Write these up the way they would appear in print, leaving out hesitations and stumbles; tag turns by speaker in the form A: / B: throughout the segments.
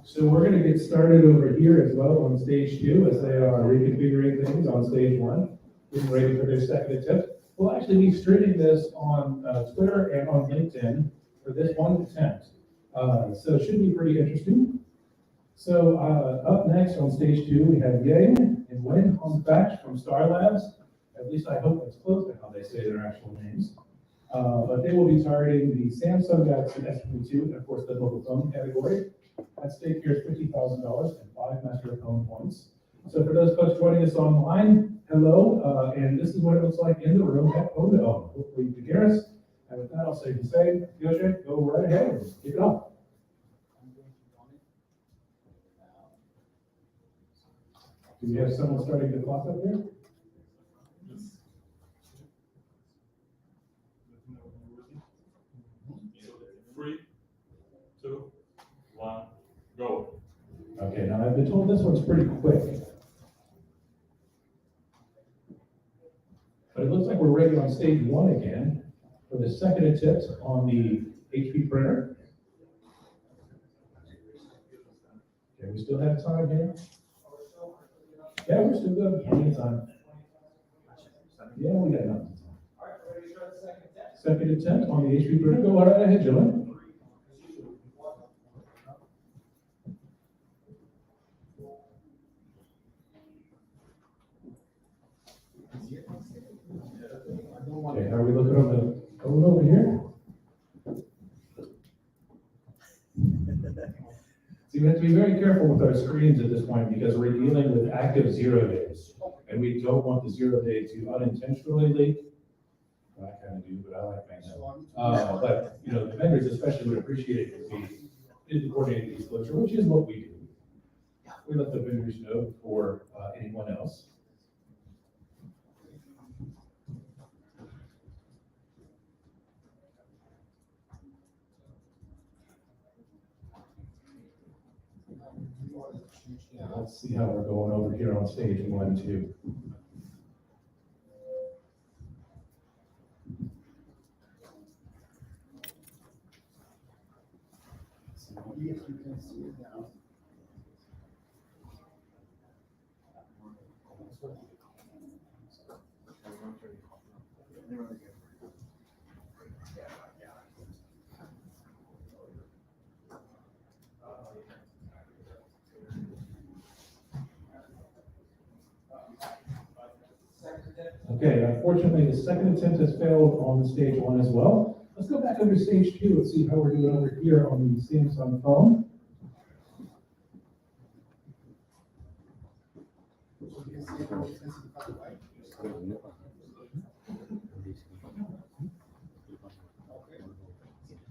A: So we're going to get started over here as well on stage 2 as they are reconfiguring things on stage 1, getting ready for their second attempt. We'll actually be streaming this on Twitter and on LinkedIn for this one attempt. So it should be pretty interesting. So up next on stage 2, we have Yang and Wen on the batch from Star Labs. At least I hope it's close to how they say their actual names. But they will be targeting the Samsung Galaxy S22 and of course the mobile phone category. At stake here is $50,000 and 5 Master of Pwn points. So for those folks joining us online, hello, and this is what it looks like in the room at Pwn2Own. Hopefully you can hear us. And with that, I'll say, Yoshe, go right ahead and kick it off. Do we have someone starting the clock up here?
B: 3, 2, 1, go.
A: Okay, now I've been told this one's pretty quick. But it looks like we're ready on stage 1 again for the second attempt on the HP printer. Okay, we still have time here. Yeah, we're still good. Plenty of time. Yeah, we got enough time.
C: All right, ready to start the second attempt?
A: Second attempt on the HP printer. Go right ahead, gentlemen. Okay, are we looking on the code over here? See, we have to be very careful with our screens at this point because we're dealing with active 0 days. And we don't want the 0 day to unintentionally leak. Well, I kind of do, but I like that. But, you know, the vendors especially would appreciate it if we did the coordinated disclosure, which is what we do. We let the vendors know before anyone else. Let's see how we're going over here on stage 1, 2.
D: If you can see it now.
A: Okay, unfortunately, the second attempt has failed on stage 1 as well. Let's go back over to stage 2 and see how we're doing over here on the Samsung phone.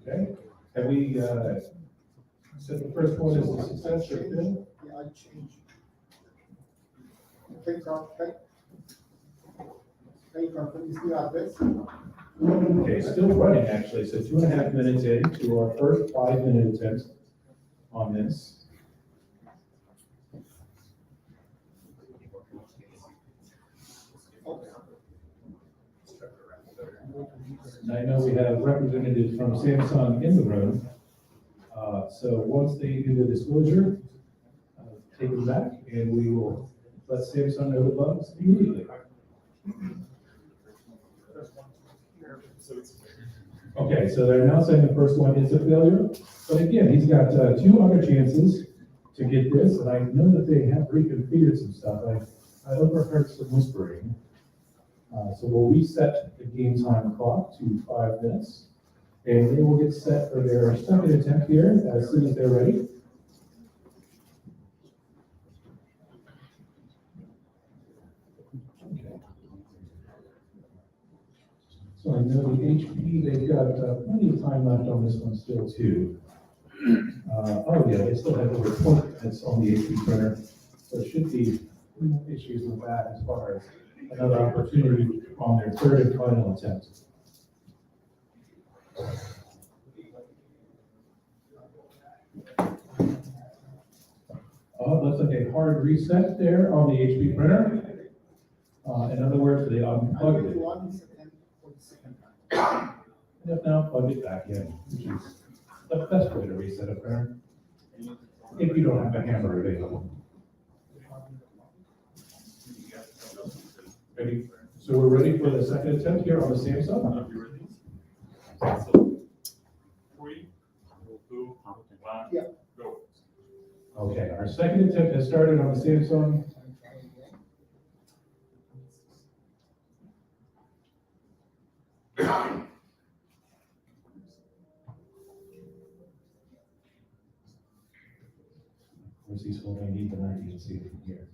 A: Okay, have we said the first one is a success or fail?
D: Yeah, I changed. Is the address?
A: Okay, still running actually, so 2.5 minutes into our first 5-minute attempt on this. And I know we have representatives from Samsung in the room. So once they do the disclosure, take it back and we will let Samsung know the bugs immediately. Okay, so they're now saying the first one is a failure. But again, he's got 2 other chances to get this, and I know that they have reconfigured some stuff. I overheard some whispering. So we'll reset the game time clock to 5 minutes, and they will get set for their second attempt here as soon as they're ready. So I know the HP, they've got plenty of time left on this one still too. Oh yeah, they still have over 20 minutes on the HP printer. So it should be no issues with that as far as another opportunity on their third and final attempt. Oh, it looks like a hard reset there on the HP printer. In other words, they unplugged it. And have now plugged it back in, which is the best way to reset a printer. if you don't have a hammer available. Ready? So we're ready for the second attempt here on the Samsung.
B: Are you ready? So, 3, 2, 1,
D: Yeah.
B: go.
A: Okay, our second attempt has started on the Samsung. Of course, he's holding the knife, you can see it from here.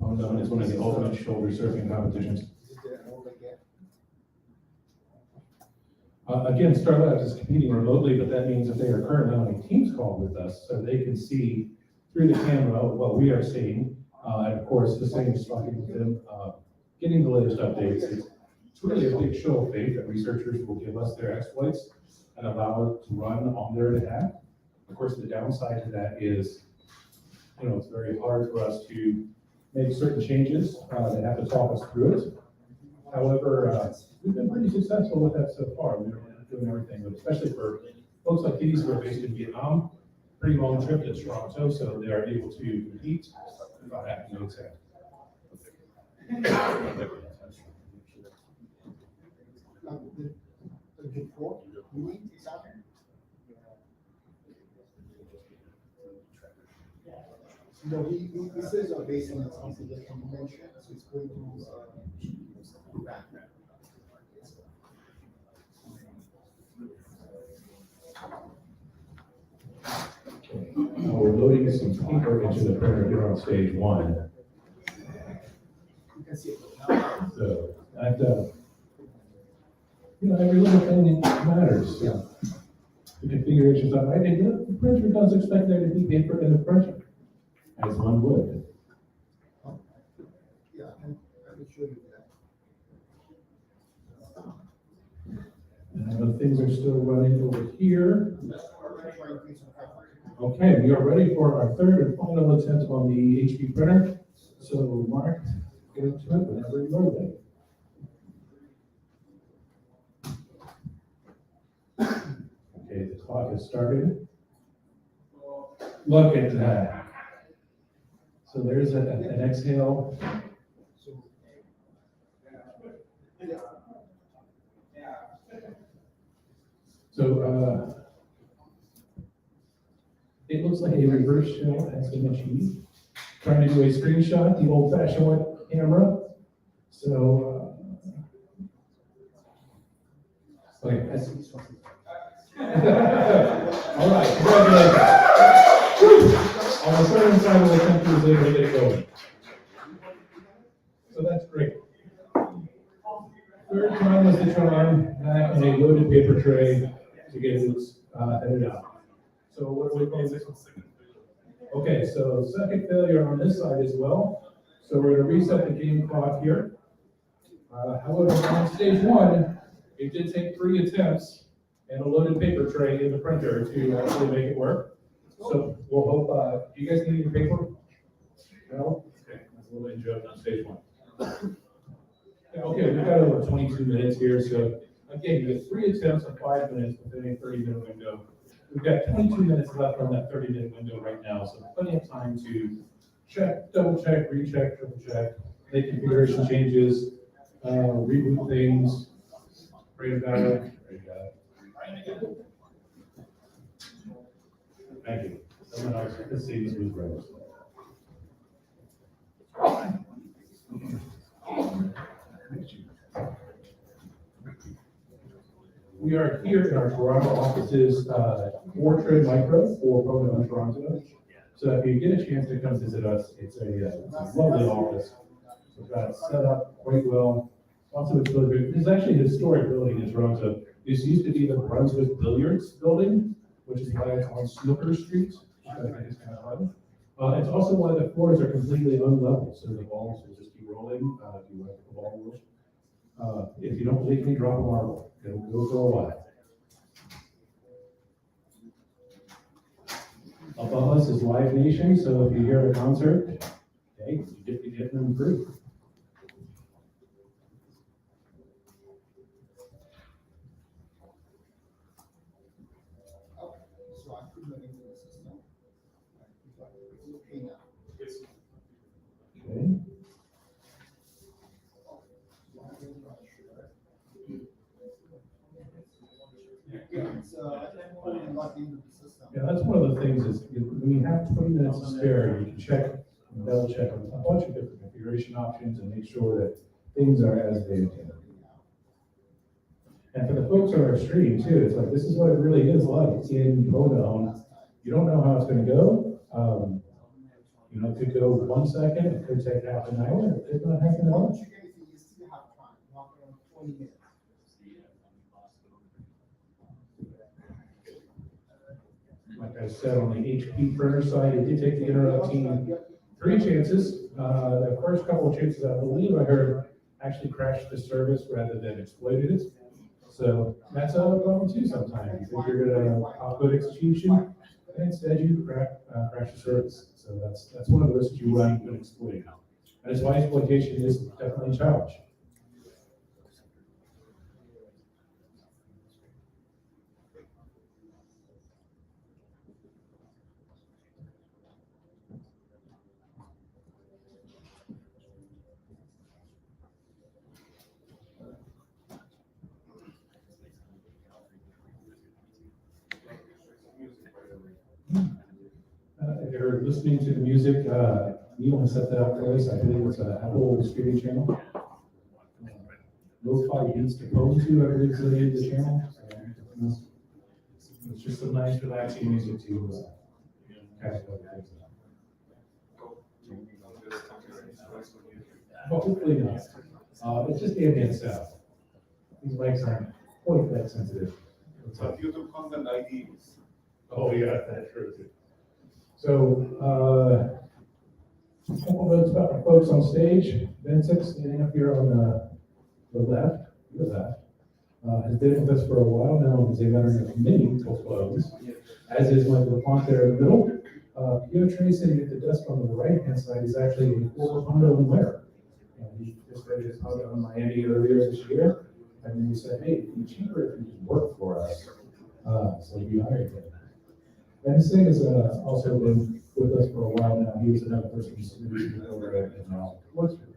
A: Oh no, it's one of the ultimate shoulder surfing competitions. Again, Starlabs is competing remotely, but that means that they are currently on a Teams call with us, so they can see through the camera what we are seeing. And of course, the same is talking with them, getting the latest updates. It's really a big show of faith that researchers will give us their exploits and allow it to run on their behalf. Of course, the downside to that is, it's very hard for us to make certain changes. They have to talk us through it. However, we've been pretty successful with that so far. We're doing everything, but especially for folks like these who are based in Vietnam, pretty long trip to Toronto, so they are able to compete without having no exam.
D: The report, you need something? No, he says are based on something that can be mentioned, so it's going to, back.
A: We're loading some paper into the printer here on stage one.
D: You can see it now.
A: So that, every little thing matters. Yeah. The configuration's not right. And the printer does expect there to be paper in the printer, as one would.
D: Yeah, I can show you that.
A: And things are still running over here. Okay, we are ready for our third and final attempt on the HP printer. So Mark, get into it whenever you're ready. Okay, the clock has started. Look at that. So there's an exhale. So it looks like a reverse shell has been achieved. Trying to do a screenshot, the old-fashioned one camera. So, okay. All right, congratulations. On the third and final attempt, he was able to get it going. So that's great. Third time was the charm, back in a loaded paper tray to get it headed out. So what do we call this one? Okay, so second failure on this side as well. So we're going to reset the game clock here. However, on stage one, it did take 3 attempts and a loaded paper tray in the printer to actually make it work. So we'll hope, do you guys need your paper? No? Okay, that's a little in joke on stage one. Okay, we've got over 22 minutes here. So again, you get 3 attempts in 5 minutes within a 30-minute window. We've got 22 minutes left on that 30-minute window right now, so plenty of time to check, double check, recheck, triple check, make configuration changes, reboot things, pray about it. Thank you. Someone else, let's see, this was right. We are here in our Toronto offices, Orchard Micro for Pwn2Own Toronto. So if you get a chance to come visit us, it's a lovely office. We've got it set up quite well. Also, it's really good. This is actually a historic building in Toronto. This used to be the Brunswick Billiards building, which is why it's on Snooker Street, which I think is kind of fun. It's also why the floors are completely unlevel, so the balls will just keep rolling if you like the ball roll. If you don't believe me, drop a marble. It'll go for a while. Above us is Live Nation, so if you hear a concert, okay, you get to get them free.
D: So putting it into the system. It's okay now.
A: Okay.
D: Yeah, it's, fully logged into the system.
A: Yeah, that's one of the things is when you have 20 minutes to spare, you can check, double check a bunch of different configuration options and make sure that things are as they intended. And for the folks on our stream too, it's like, this is what it really is like in Pwn2Own. You don't know how it's gonna go. You know, it could go 1 second, it could take half an hour, it could not half an hour.
D: Once you get anything, you still have time, not around 20 minutes.
A: Like I said, on the HP printer side, it did take the internet team 3 chances. The first couple of chances, I believe I heard, actually crashed the service rather than exploited it. So that's a problem too sometimes. You think you're gonna have good execution, and instead you crash the service. So that's one of the risks you run when exploiting. That is why exploitation is definitely a challenge. If you're listening to the music, Neil has set that up for us. I believe it's an Apple streaming channel. Lo-fi beats to Pwn2, I believe is the name of the channel. So, it's just some nice relaxing music to catch up with things. But hopefully not. It's just ambient sound. These mics aren't quite that sensitive.
B: So YouTube content IDs.
A: Oh, yeah, that's true too. So, a couple notes about our folks on stage. Vincent, standing up here on the left, has been with us for a while now, as a veteran of many toll close, as is Michael LaPont there in the middle. Pwn2Own sitting at the desk on the right-hand side is actually a former Pwn2Own winner. He just read his Pwn2Own in Miami earlier this year, and then he said, hey, it'd be cheaper if you just work for us. So we hired him. And Singh has also been with us for a while now. He was another person who's been over at and now works for us.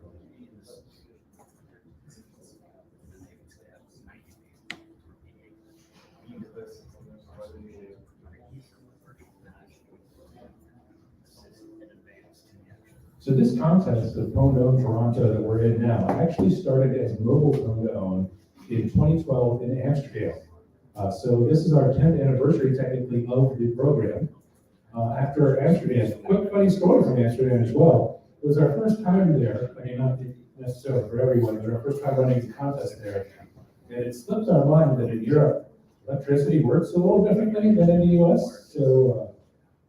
A: So this contest of Pwn2Own Toronto that we're in now actually started as mobile Pwn2Own in 2012 in Amsterdam. So this is our 10th anniversary technically of the program. After Amsterdam, quick funny story from Amsterdam as well. It was our first time there. I mean, not necessarily for everyone, but our first time running the contest there. And it slipped our mind that in Europe, electricity works a little differently than in the US. So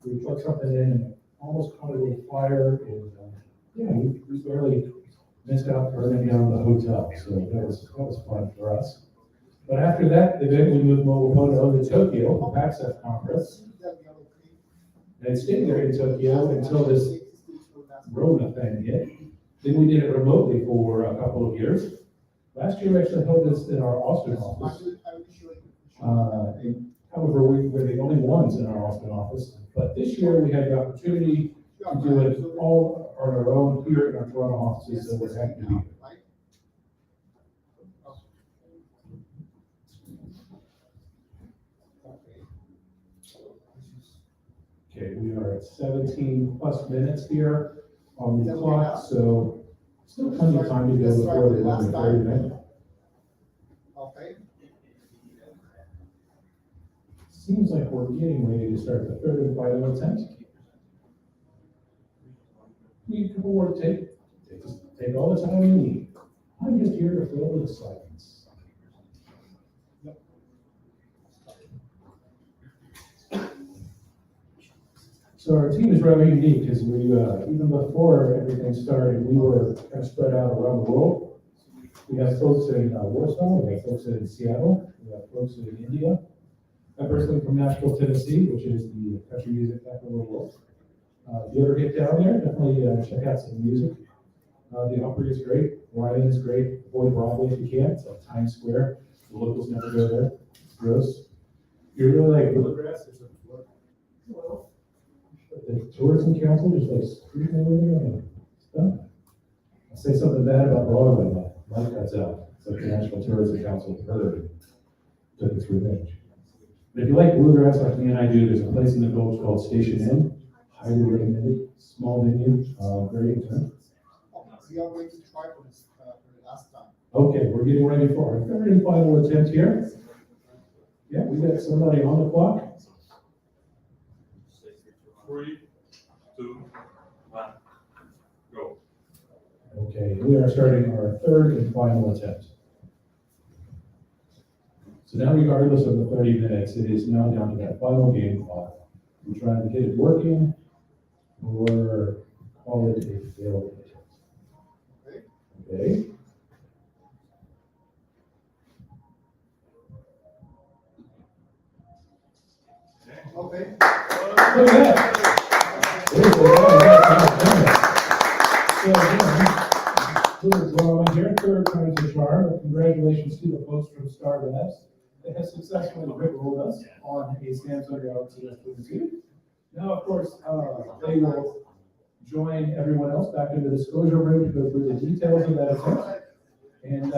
A: we put something in and almost caught a little fire. And yeah, we barely missed out burning down the hotel. So that was fun for us. But after that event, we moved mobile Pwn2Own to Tokyo, the PAXF conference. And it stayed there in Tokyo until this Rona thing hit. Then we did it remotely for a couple of years. Last year, we actually held this in our Austin office. However, we were the only ones in our Austin office. But this year, we had the opportunity to do it all on our own here in our Toronto offices, so we're happy to be here. Okay, we are at 17 plus minutes here on the clock, so still plenty of time to go before the 11:30 minute.
D: Okay.
A: Seems like we're getting ready to start the third and final attempt. Need a couple more to take all the time you need. I'm just here to fill the silence. So our team is rather unique because we, even before everything started, we were kind of spread out around the world. We have folks in Warsaw, we have folks in Seattle, we have folks in India. I'm personally from Nashville, Tennessee, which is the country music capital of the world. If you ever get down there, definitely check out some music. The Opry is great, Ryan is great, avoid Broadway if you can, it's like Times Square. The locals never go there, it's gross. If you're really like bluegrass, there's a The tourism council just like screaming over there and stuff. I'll say something bad about Broadway, Mike cuts out. It's like the National Tourism Council heard took its revenge. But if you like bluegrass like me and I do, there's a place in the village called Station Inn. Highly recommended, small venue, very intimate.
D: We are going to try for this, for the last time.
A: Okay, we're getting ready for our third and final attempt here. Yeah, we got somebody on the clock.
B: 3, 2, 1, go.
A: Okay, we are starting our third and final attempt. So now regardless of the 30 minutes, it is now down to that final game clock. We're trying to get it working or call it a failed attempt. Okay.
D: Okay.
A: Look at that. There's a little drama here, third time's the charm, but congratulations to the folks from Star Labs. They have successfully rickrolled us on a Samsung Galaxy S22. Now, of course, they will join everyone else back in the disclosure room to go through the details of that attempt. And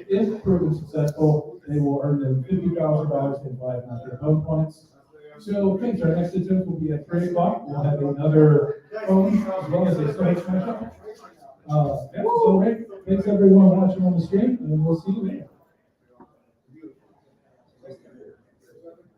A: if proven successful, they will earn them $50,000 in 5 Master of Pwn points. So thanks, our next attempt will be at 3 o'clock. We'll have another phone as well as a stage matchup. So thanks everyone watching on the stream, and we'll see you later.